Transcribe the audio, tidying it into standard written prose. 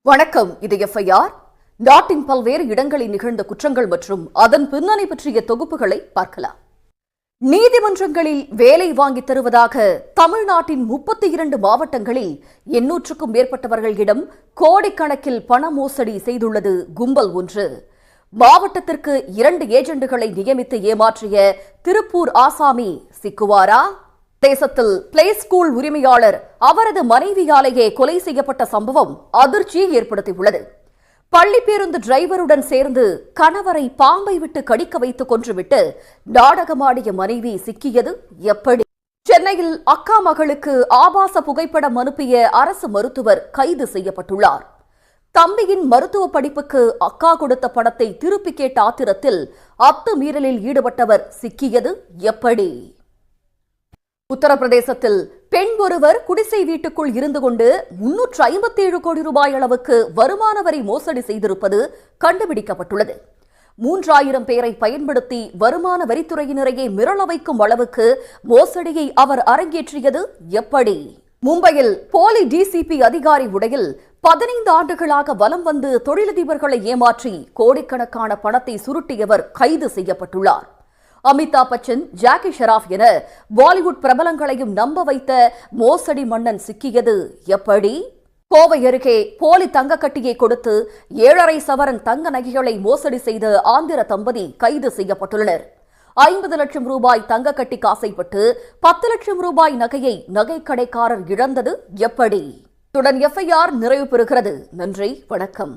வணக்கம். இது எஃப்ஐஆர். நாட்டின் பல்வேறு இடங்களில் நிகழ்ந்த குற்றங்கள் மற்றும் அதன் பின்னணி பற்றிய தொகுப்புகளை பார்க்கலாம். நீதிமன்றங்களில் வேலை வாங்கித் தருவதாக தமிழ்நாட்டின் 32 மாவட்டங்களில் 800க்கும் மேற்பட்டவர்களிடம் கோடிக்கணக்கில் பண மோசடி செய்துள்ளது கும்பல் ஒன்று. மாவட்டத்திற்கு 2 ஏஜெண்டுகளை நியமித்து ஏமாற்றிய திருப்பூர் ஆசாமி சிக்குவாரா? தேசத்தில் பிளே ஸ்கூல் உரிமையாளர் அவரது மனைவியாலேயே கொலை செய்யப்பட்ட சம்பவம் அதிர்ச்சியை ஏற்படுத்தியுள்ளது. பள்ளி பேருந்து டிரைவருடன் சேர்ந்து கணவரை பாம்பை விட்டு கடிக்க வைத்து கொன்றுவிட்டு நாடகமாடிய மனைவி சிக்கியது எப்படி? சென்னையில் அக்கா மகளுக்கு ஆபாச புகைப்படம் அனுப்பிய அரசு மருத்துவர் கைது செய்யப்பட்டுள்ளார். தம்பியின் மருத்துவ படிப்புக்கு அக்கா கொடுத்த பணத்தை திருப்பி கேட்ட ஆத்திரத்தில் அத்துமீறலில் ஈடுபட்டவர் சிக்கியது எப்படி? உத்தரப்பிரதேசத்தில் பெண் ஒருவர் குடிசை வீட்டுக்குள் இருந்து கொண்டு 357 கோடி ரூபாய் அளவுக்கு வருமான வரி மோசடி செய்திருப்பது கண்டுபிடிக்கப்பட்டுள்ளது. 3000 பேரை பயன்படுத்தி வருமான வரித்துறையினரையே மிரள வைக்கும் அளவுக்கு மோசடியை அவர் அரங்கேற்றியது எப்படி? மும்பையில் போலி டிசிபி அதிகாரி உடையில் 15 ஆண்டுகளாக வலம் வந்து தொழிலதிபர்களை ஏமாற்றி கோடிக்கணக்கான பணத்தை சுருட்டியவர் கைது செய்யப்பட்டுள்ளார். அமிதாப் பச்சன், ஜாக்கி ஷெராப் என பாலிவுட் பிரபலங்களையும் நம்ப வைத்த மோசடி மன்னன் சிக்கியது எப்படி? கோவை அருகே போலி தங்க கட்டியை கொடுத்து 7.5 சவரன் தங்க நகைகளை மோசடி செய்த ஆந்திர தம்பதி கைது செய்யப்பட்டுள்ளனர். 50 லட்சம் ரூபாய் தங்க கட்டி காசைப்பட்டு 10 லட்சம் ரூபாய் நகையை நகைக்கடைக்காரர் இழந்தது எப்படி? இத்துடன் எஃப்ஐஆர் நிறைவு பெறுகிறது. நன்றி, வணக்கம்.